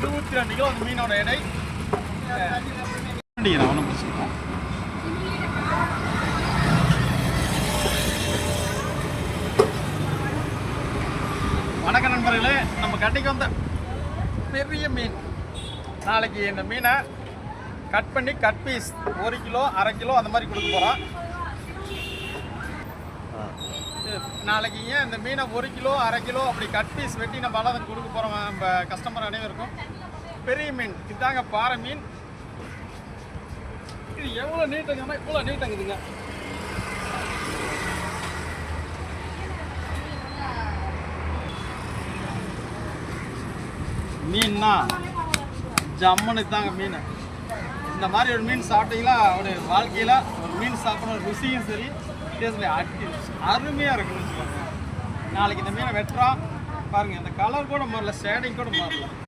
22 kilo அந்த மீனோட எடை. ஒன்றும் பிரச்சனை. வணக்கம் நண்பர்களே, நம்ம கட்டிக்கு வந்த பெரிய மீன். நாளைக்கு இந்த மீனை கட் பண்ணி கட் பீஸ் 1 கிலோ 1/2 கிலோ அந்த மாதிரி கொடுக்க போகிறோம். நாளைக்கு ஏன் இந்த மீனை 1 கிலோ 1/2 கிலோ அப்படி கட் பீஸ் வெட்டி நம்ம அளவுக்கு கொடுக்க போகிறோம் நம்ம கஸ்டமர் அனைவருக்கும். பெரிய மீன் இதுதாங்க, பாறை மீன். இது எவ்வளோ நீட்டங்கன்னா இவ்வளோ நீட்டங்குதுங்க. மீன்னா ஜம்முன்னு தாங்க மீன். இந்த மாதிரி ஒரு மீன் சாப்பிட்டீங்களா ஒரு வாழ்க்கையில் ஒரு மீன் சாப்பிட்ற ருசியும் சரி அருமையாக இருக்குன்னு வச்சுக்கோங்க. நாளைக்கு இந்த மீனை வெட்டுறோம் பாருங்கள், இந்த கலர் கூட மாறல, ஷேடிங் கூட மாறல.